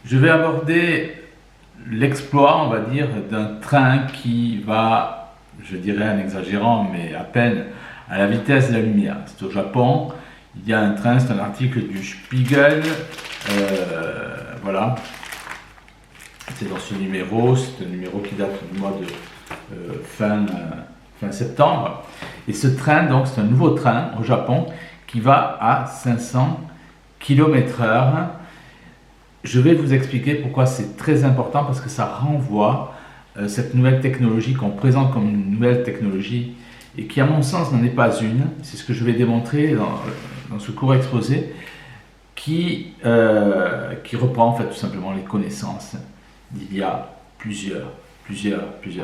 Je vais aborder l'exploit, on va dire, d'un train qui va, je dirais en exagérant, mais à peine, à la vitesse de la lumière. C'est au Japon, il y a un train, c'est un article du Spiegel, voilà, c'est dans ce numéro, c'est un numéro qui date du mois de fin septembre. Et ce train, donc, c'est un nouveau train au Japon qui va à 500 km/h. Je vais vous expliquer pourquoi c'est très important, parce que ça renvoie cette nouvelle technologie qu'on présente comme une nouvelle technologie et qui, à mon sens, n'en est pas une. C'est ce que je vais démontrer dans ce court exposé qui reprend en fait tout simplement les connaissances d'il y a plusieurs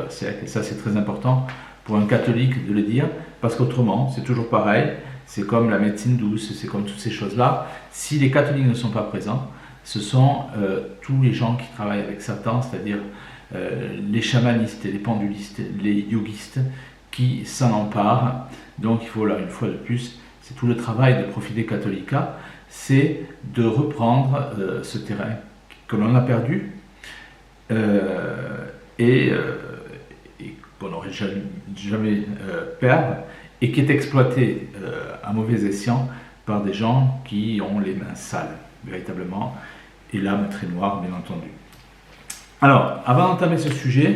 siècles. Et ça, c'est très important pour un catholique de le dire, parce qu'autrement, c'est toujours pareil. C'est comme la médecine douce, c'est comme toutes ces choses-là. Si les catholiques ne sont pas présents, ce sont tous les gens qui travaillent avec Satan, c'est-à-dire les chamanistes, les pendulistes, les yogistes, qui s'en emparent. Donc il faut là, une fois de plus, c'est tout le travail de Profide Catholica, c'est de reprendre ce terrain que l'on a perdu et qu'on n'aurait jamais perdre, et qui est exploité à mauvais escient par des gens qui ont les mains sales, véritablement, et l'âme très noire, bien entendu. Alors, avant d'entamer ce sujet,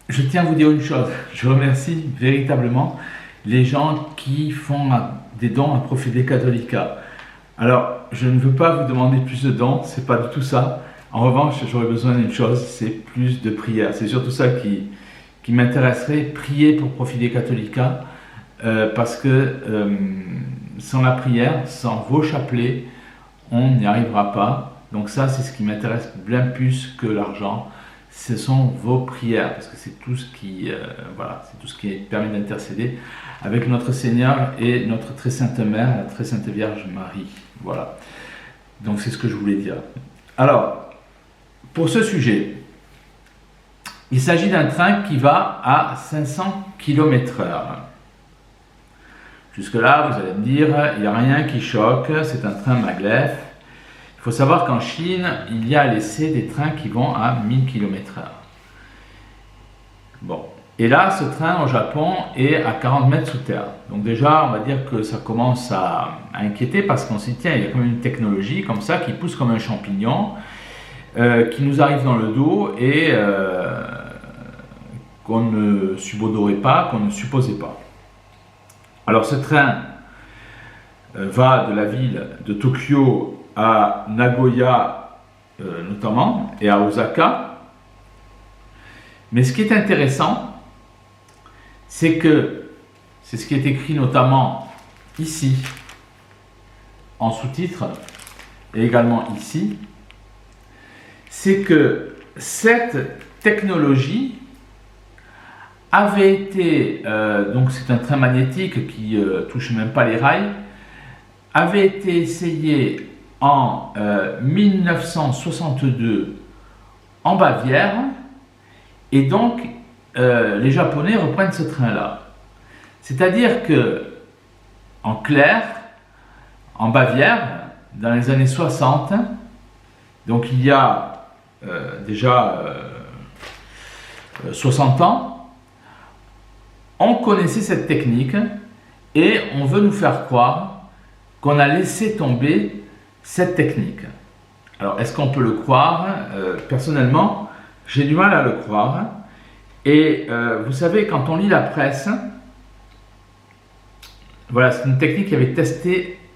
je tiens à vous dire une chose. Je remercie véritablement les gens qui font des dons à Profide Catholica. Alors, je ne veux pas vous demander plus de dons, c'est pas du tout ça. En revanche, j'aurais besoin d'une chose, c'est plus de prières. C'est surtout ça qui m'intéresserait, prier pour Profide Catholica, parce que sans la prière, sans vos chapelets, on n'y arrivera pas. Donc ça, c'est ce qui m'intéresse bien plus que l'argent. Ce sont vos prières, parce que c'est tout ce qui, c'est tout ce qui permet d'intercéder avec notre Seigneur et notre très sainte Mère, la très sainte Vierge Marie. Voilà. Donc c'est ce que je voulais dire. Alors, pour ce sujet, il s'agit d'un train qui va à 500 km/h. Jusque-là, vous allez me dire, il n'y a rien qui choque, c'est un train maglev. Il faut savoir qu'en Chine, il y a à l'essai des trains qui vont à 1000 km/h. Bon. Et là, ce train au Japon est à 40 mètres sous terre. Donc déjà, on va dire que ça commence à inquiéter, parce qu'on s'y tient, il y a quand même une technologie comme ça qui pousse comme un champignon, qui nous arrive dans le dos et qu'on ne subodorait pas, qu'on ne supposait pas. Alors ce train va de la ville de Tokyo à Nagoya notamment, et à Osaka. Mais ce qui est intéressant, c'est que, c'est ce qui est écrit notamment ici, en sous-titre, et également ici, c'est que cette technologie avait été, donc c'est un train magnétique qui touche même pas les rails, avait été essayé en 1962 en Bavière, et donc les Japonais reprennent ce train-là. C'est-à-dire que, en clair, en Bavière, dans les années 60, donc il y a déjà 60 ans, on connaissait cette technique et on veut nous faire croire qu'on a laissé tomber cette technique. Alors, est-ce qu'on peut le croire? Personnellement, j'ai du mal à le croire. Et vous savez, quand on lit la presse, voilà, c'est une technique qui avait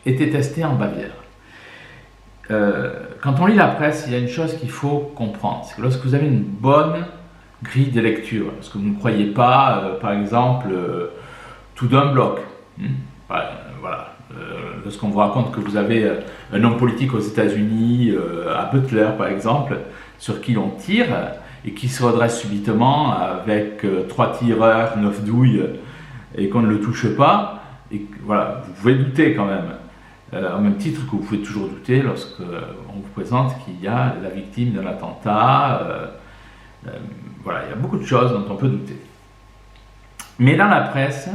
été testée en Bavière. Quand on lit la presse, il y a une chose qu'il faut comprendre, c'est que lorsque vous avez une bonne grille de lecture, parce que vous ne croyez pas, par exemple, tout d'un bloc, voilà, lorsqu'on vous raconte que vous avez un homme politique aux États-Unis, à Butler par exemple, sur qui l'on tire, et qui se redresse subitement avec 3 tireurs, 9 douilles, et qu'on ne le touche pas, et voilà, vous pouvez douter quand même. Au même titre que vous pouvez toujours douter lorsqu'on vous présente qu'il y a la victime d'un attentat. Voilà, il y a beaucoup de choses dont on peut douter. Mais dans la presse,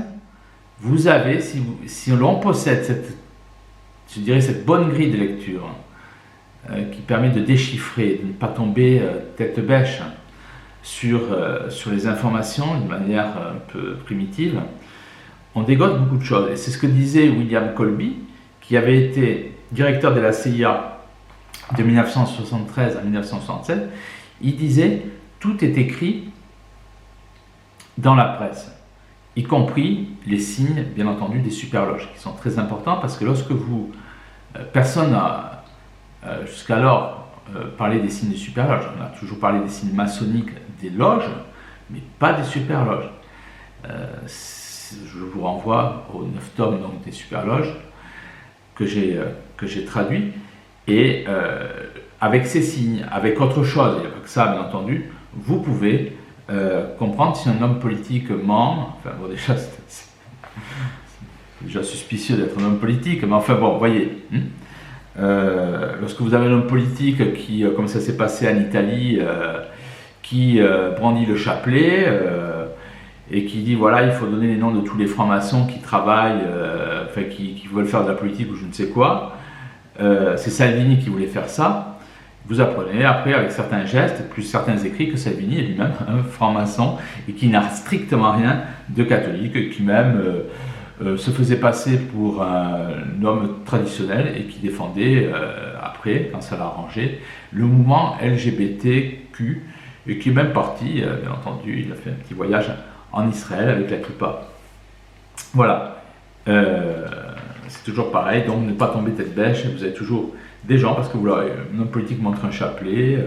vous avez, si l'on possède cette bonne grille de lecture, qui permet de déchiffrer, de ne pas tomber tête bêche sur les informations de manière un peu primitive. On dégote beaucoup de choses. Et c'est ce que disait William Colby, qui avait été directeur de la CIA de 1973 à 1967. Il disait « Tout est écrit dans la presse », y compris les signes, bien entendu, des superloges, qui sont très importants parce que lorsque vous... personne n'a jusqu'alors parlé des signes des superloges. On a toujours parlé des signes maçonniques des loges, mais pas des superloges. Je vous renvoie aux 9 tomes donc, des superloges que j'ai traduits. Et avec ces signes, avec autre chose, il n'y a pas que ça, bien entendu, vous pouvez comprendre si un homme politique ment. Enfin, bon, déjà, c'est déjà suspicieux d'être un homme politique, mais enfin, bon, voyez. Lorsque vous avez un homme politique qui, comme ça s'est passé en Italie, qui brandit le chapelet et qui dit voilà, il faut donner les noms de tous les francs-maçons qui travaillent, enfin, qui veulent faire de la politique ou je ne sais quoi. C'est Salvini qui voulait faire ça. Vous apprenez après avec certains gestes, plus certains écrits, que Salvini est lui-même un franc-maçon et qui n'a strictement rien de catholique, et qui même se faisait passer pour un homme traditionnel et qui défendait après, quand ça l'arrangeait, le mouvement LGBTQ et qui est même parti, bien entendu, il a fait un petit voyage en Israël avec la kippa. Voilà. C'est toujours pareil, donc ne pas tomber tête bêche, vous avez toujours des gens, parce que vous un homme politique montre un chapelet,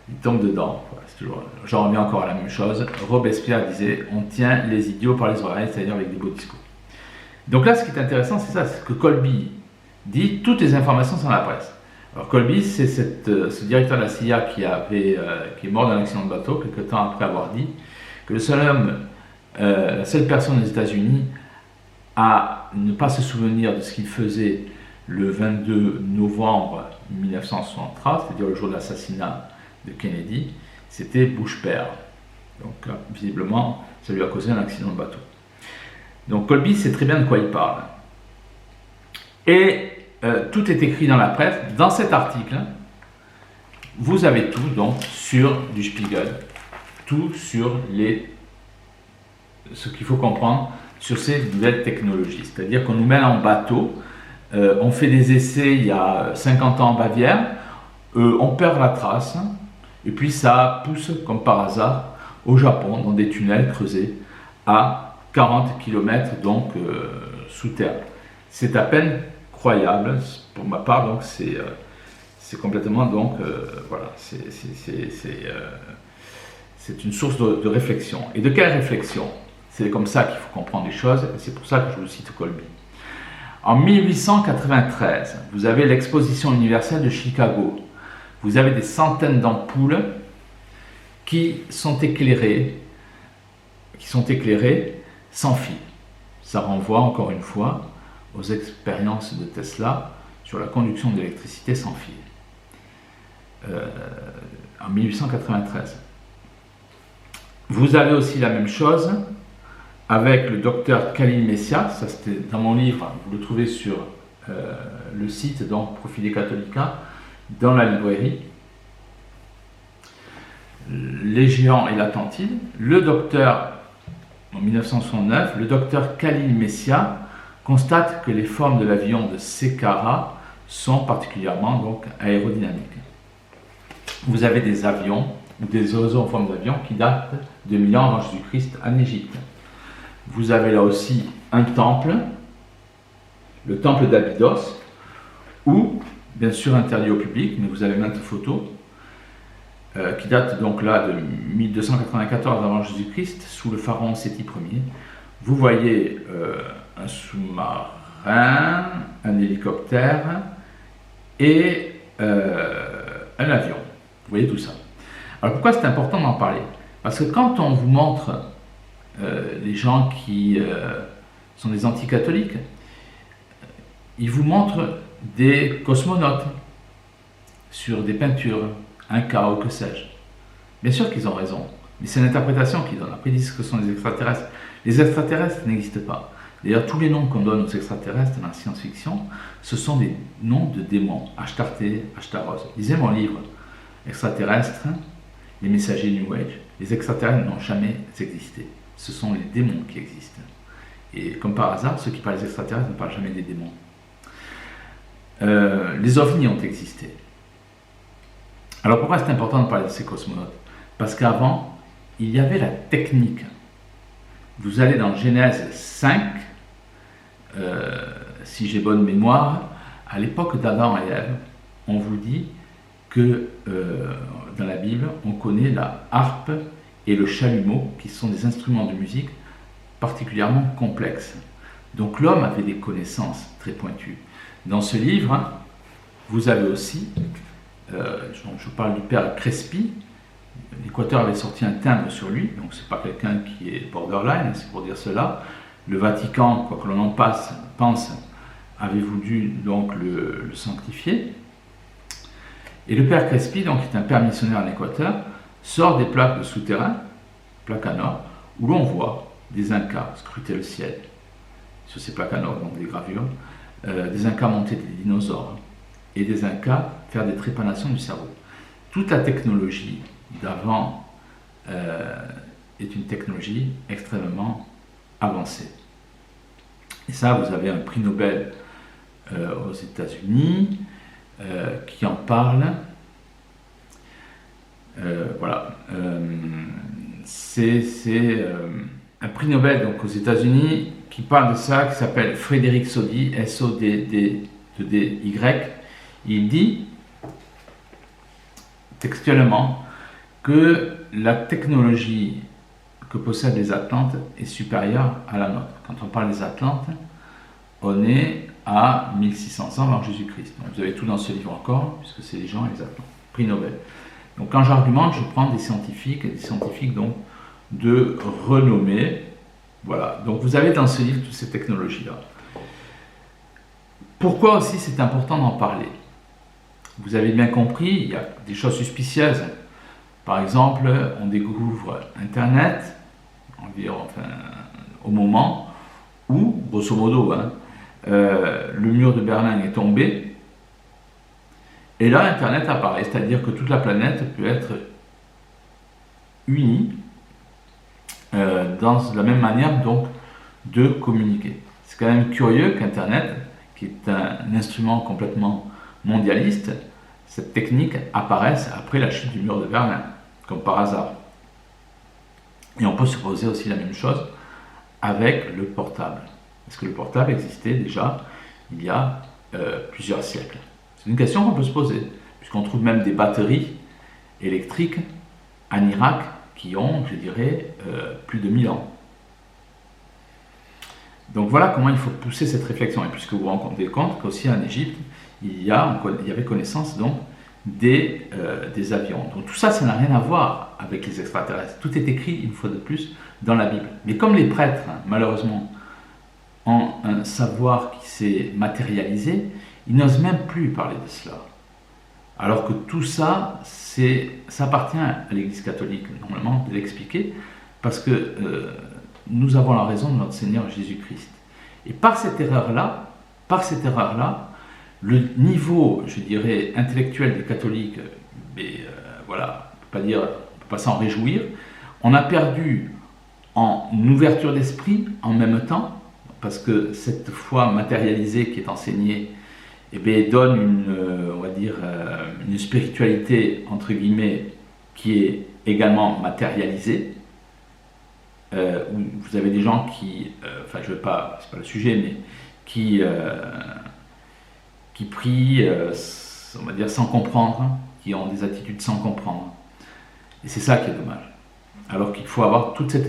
il tombe dedans. Voilà, j'en reviens encore à la même chose. Robespierre disait on tient les idiots par les oreilles, c'est-à-dire avec des beaux discours. Donc là, ce qui est intéressant, c'est ça, c'est que Colby dit toutes les informations sont dans la presse. Alors Colby, c'est ce directeur de la CIA qui est mort dans un accident de bateau, quelques temps après avoir dit que le seul homme, la seule personne aux États-Unis à ne pas se souvenir de ce qu'il faisait le 22 novembre 1963, c'est-à-dire le jour de l'assassinat de Kennedy, c'était Bush père. Donc visiblement, ça lui a causé un accident de bateau. Donc Colby sait très bien de quoi il parle. Et tout est écrit dans la presse. Dans cet article, vous avez tout donc sur du Spiegel, tout sur ce qu'il faut comprendre sur ces nouvelles technologies. C'est-à-dire qu'on nous mène en bateau, on fait des essais il y a 50 ans en Bavière, on perd la trace, et puis ça pousse comme par hasard au Japon dans des tunnels creusés à 40 km donc sous terre. C'est à peine croyable, pour ma part, donc c'est complètement donc voilà, c'est une source de réflexion. Et de quelle réflexion? C'est comme ça qu'il faut comprendre les choses, et c'est pour ça que je vous cite Colby. En 1893, vous avez l'exposition universelle de Chicago. Vous avez des centaines d'ampoules qui sont éclairées sans fil. Ça renvoie encore une fois aux expériences de Tesla sur la conduction de l'électricité sans fil. En 1893. Vous avez aussi la même chose avec le docteur Khalil Messia, ça c'était dans mon livre, vous le trouvez sur le site, donc Profilé Catholica, dans la librairie. Les géants et l'Atlantide. Le docteur, en 1969, le docteur Khalil Messia constate que les formes de l'avion de Saqqara sont particulièrement donc aérodynamiques. Vous avez des avions ou des oiseaux en forme d'avion qui datent de 1000 ans avant Jésus-Christ en Égypte. Vous avez là aussi un temple, le temple d'Abydos, où, bien sûr interdit au public, mais vous avez maintes photos, qui datent donc là de 1294 avant Jésus-Christ, sous le pharaon Séti Ier. Vous voyez un sous-marin, un hélicoptère et un avion. Vous voyez tout ça. Alors pourquoi c'est important d'en parler? Parce que quand on vous montre les gens qui sont des anticatholiques, ils vous montrent des cosmonautes sur des peintures, un cas ou que sais-je. Bien sûr qu'ils ont raison, mais c'est l'interprétation qu'ils donnent. Après ils disent que ce sont des extraterrestres. Les extraterrestres n'existent pas. D'ailleurs, tous les noms qu'on donne aux extraterrestres dans la science-fiction, ce sont des noms de démons. Ashtarté, Ashtaroth. Lisez mon livre, Extraterrestres, les messagers New Age. Les extraterrestres n'ont jamais existé. Ce sont les démons qui existent. Et comme par hasard, ceux qui parlent des extraterrestres ne parlent jamais des démons. Les ovnis ont existé. Alors pourquoi c'est important de parler de ces cosmonautes? Parce qu'avant, il y avait la technique. Vous allez dans Genèse 5, si j'ai bonne mémoire, à l'époque d'Adam et Ève, on vous dit que dans la Bible, on connaît la harpe et le chalumeau, qui sont des instruments de musique particulièrement complexes. Donc l'homme avait des connaissances très pointues. Dans ce livre, vous avez aussi, je parle du père Crespi. L'Équateur avait sorti un timbre sur lui, donc c'est pas quelqu'un qui est borderline, c'est pour dire cela. Le Vatican, quoi que l'on en pense, avait voulu donc le sanctifier. Et le père Crespi, donc, qui est un père missionnaire en Équateur, sort des plaques de souterrain, plaques en or, où l'on voit des Incas scruter le ciel. Sur ces plaques en or, donc des gravures, des Incas monter des dinosaures et des Incas faire des trépanations du cerveau. Toute la technologie d'avant est une technologie extrêmement avancée. Et ça, vous avez un prix Nobel aux États-Unis qui en parle. Voilà. C'est un prix Nobel donc, aux États-Unis qui parle de ça, qui s'appelle Frédéric Soddy, S-O-D-D-Y. Il dit textuellement que la technologie que possèdent les Atlantes est supérieure à la nôtre. Quand on parle des Atlantes, on est à 1600 ans avant Jésus-Christ. Donc vous avez tout dans ce livre encore, puisque c'est les gens et les Atlantes. Prix Nobel. Donc quand j'argumente, je prends des scientifiques donc, de renommée. Voilà. Donc vous avez dans ce livre toutes ces technologies-là. Pourquoi aussi c'est important d'en parler? Vous avez bien compris, il y a des choses suspicieuses. Par exemple, on découvre Internet au moment où, grosso modo, le mur de Berlin est tombé. Et là, Internet apparaît, c'est-à-dire que toute la planète peut être unie dans la même manière donc, de communiquer. C'est quand même curieux qu'Internet, qui est un instrument complètement mondialiste, cette technique apparaisse après la chute du mur de Berlin, comme par hasard. Et on peut se poser aussi la même chose avec le portable. Est-ce que le portable existait déjà il y a plusieurs siècles? C'est une question qu'on peut se poser, puisqu'on trouve même des batteries électriques en Irak qui ont, je dirais, plus de 1000 ans. Donc voilà comment il faut pousser cette réflexion. Et puisque vous vous rendez compte qu'aussi en Égypte, il y avait connaissance donc des avions. Donc tout ça, ça n'a rien à voir avec les extraterrestres. Tout est écrit, une fois de plus, dans la Bible. Mais comme les prêtres, malheureusement, ont un savoir qui s'est matérialisé, ils n'osent même plus parler de cela. Alors que tout ça, ça appartient à l'Église catholique, normalement, de l'expliquer, parce que nous avons la raison de notre Seigneur Jésus-Christ. Et par cette erreur-là, le niveau, je dirais, intellectuel des catholiques, voilà, on ne peut pas s'en réjouir. On a perdu en ouverture d'esprit en même temps, parce que cette foi matérialisée qui est enseignée donne une spiritualité, entre guillemets, qui est également matérialisée. Vous avez des gens qui, c'est pas le sujet, mais qui prient, on va dire, sans comprendre, qui ont des attitudes sans comprendre. Et c'est ça qui est dommage. Alors qu'il faut avoir toute cette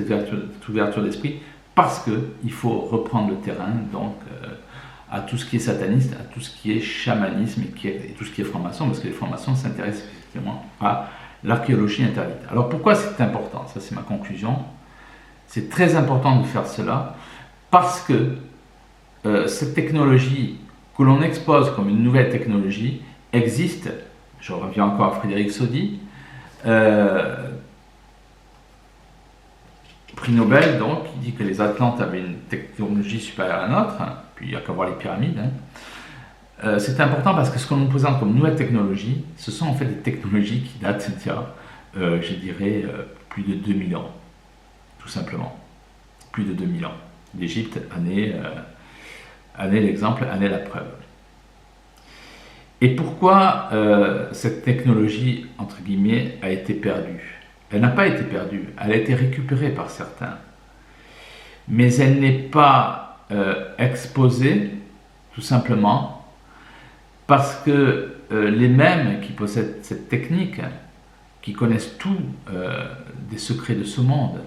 ouverture d'esprit, parce qu'il faut reprendre le terrain donc, à tout ce qui est sataniste, à tout ce qui est chamanisme et tout ce qui est franc-maçon, parce que les francs-maçons s'intéressent effectivement à l'archéologie interdite. Alors pourquoi c'est important? Ça c'est ma conclusion. C'est très important de faire cela, parce que cette technologie que l'on expose comme une nouvelle technologie existe, je reviens encore à Frédéric Soddy, prix Nobel, donc, qui dit que les Atlantes avaient une technologie supérieure à la nôtre, hein, puis il n'y a qu'à voir les pyramides. Hein. C'est important parce que ce qu'on nous présente comme nouvelle technologie, ce sont en fait des technologies qui datent d'il y a, je dirais, plus de 2000 ans, tout simplement. Plus de 2000 ans. L'Égypte en est l'exemple, en est la preuve. Et pourquoi cette technologie, entre guillemets, a été perdue? Elle n'a pas été perdue, elle a été récupérée par certains. Mais elle n'est pas exposée, tout simplement, parce que les mêmes qui possèdent cette technique, qui connaissent tout des secrets de ce monde,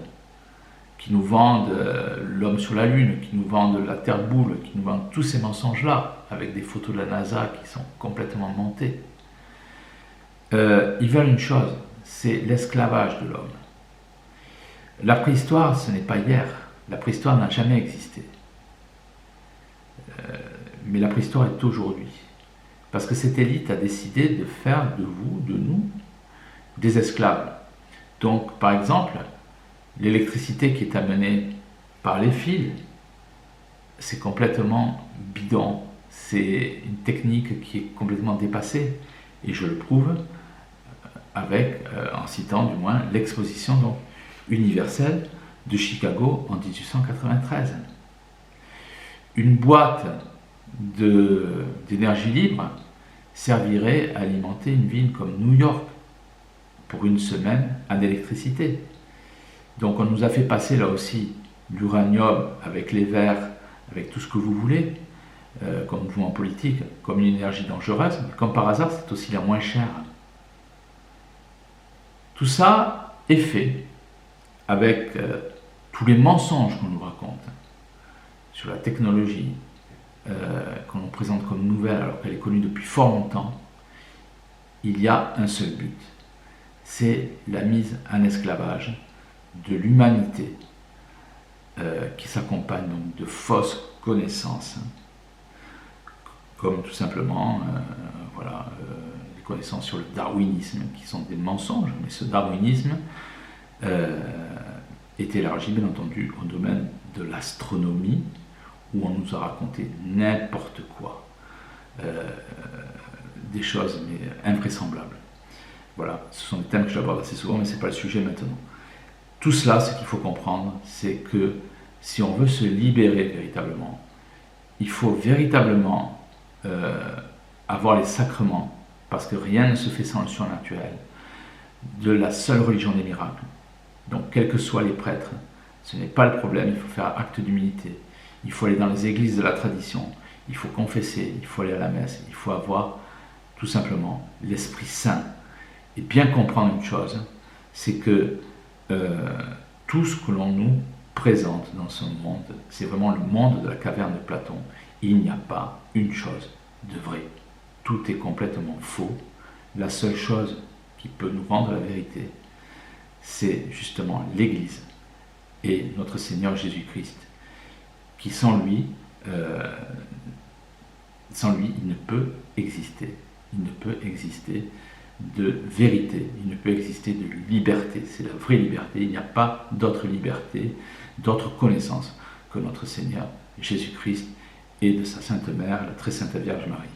qui nous vendent l'homme sur la Lune, qui nous vendent la Terre boule, qui nous vendent tous ces mensonges-là, avec des photos de la NASA qui sont complètement montées, ils veulent une chose, c'est l'esclavage de l'homme. La préhistoire, ce n'est pas hier. La préhistoire n'a jamais existé. Mais la préhistoire est aujourd'hui. Parce que cette élite a décidé de faire de vous, de nous, des esclaves. Donc, par exemple, l'électricité qui est amenée par les fils, c'est complètement bidon. C'est une technique qui est complètement dépassée. Et je le prouve en citant du moins l'exposition donc, universelle de Chicago en 1893. Une boîte d'énergie libre servirait à alimenter une ville comme New York pour une semaine en électricité. Donc on nous a fait passer là aussi l'uranium avec les verres, avec tout ce que vous voulez, comme vous en politique, comme une énergie dangereuse, mais comme par hasard c'est aussi la moins chère. Tout ça est fait avec tous les mensonges qu'on nous raconte sur la technologie, qu'on nous présente comme nouvelle alors qu'elle est connue depuis fort longtemps. Il y a un seul but, c'est la mise en esclavage de l'humanité qui s'accompagne donc de fausses connaissances, comme tout simplement les connaissances sur le darwinisme, qui sont des mensonges, mais ce darwinisme est élargi bien entendu au domaine de l'astronomie, où on nous a raconté n'importe quoi, des choses mais invraisemblables. Voilà, ce sont des thèmes que j'aborde assez souvent, mais ce n'est pas le sujet maintenant. Tout cela, ce qu'il faut comprendre, c'est que si on veut se libérer véritablement, il faut véritablement avoir les sacrements, parce que rien ne se fait sans le surnaturel, de la seule religion des miracles. Donc, quels que soient les prêtres, ce n'est pas le problème, il faut faire acte d'humilité. Il faut aller dans les églises de la tradition, il faut confesser, il faut aller à la messe, il faut avoir tout simplement l'Esprit Saint. Et bien comprendre une chose, c'est que tout ce que l'on nous présente dans ce monde, c'est vraiment le monde de la caverne de Platon. Il n'y a pas une chose de vrai. Tout est complètement faux. La seule chose qui peut nous rendre la vérité, c'est justement l'Église et notre Seigneur Jésus-Christ, qui sans lui, il ne peut exister. Il ne peut exister de vérité, il ne peut exister de liberté. C'est la vraie liberté. Il n'y a pas d'autre liberté, d'autre connaissance que notre Seigneur Jésus-Christ et de sa Sainte Mère, la Très Sainte Vierge Marie.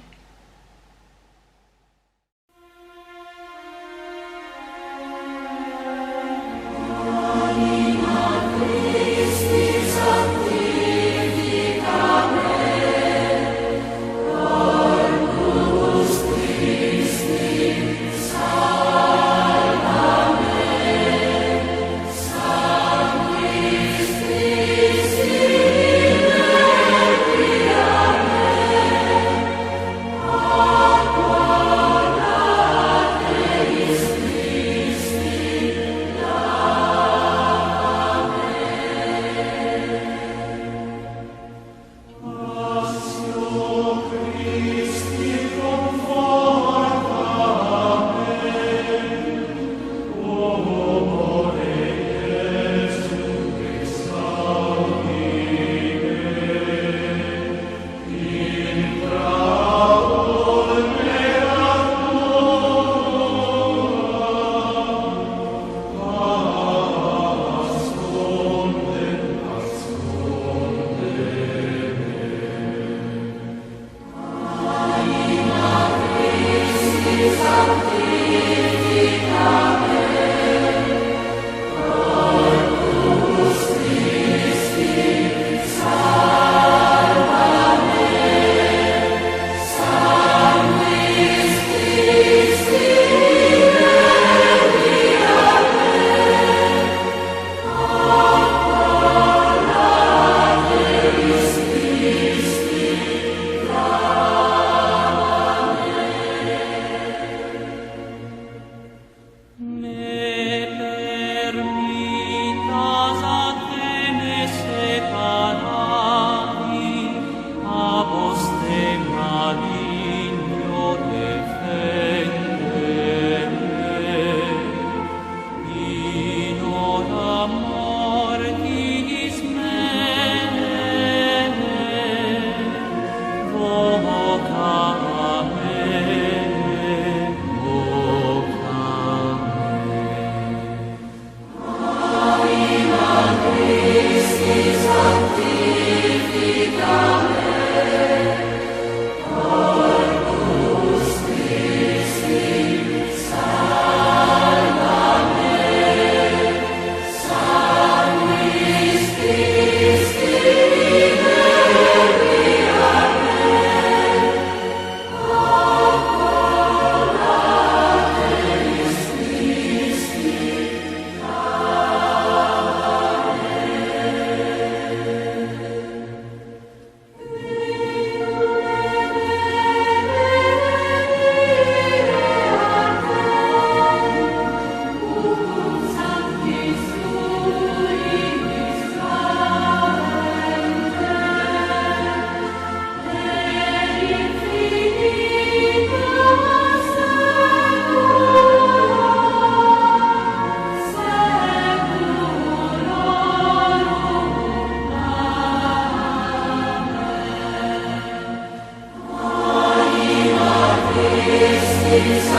Jésus.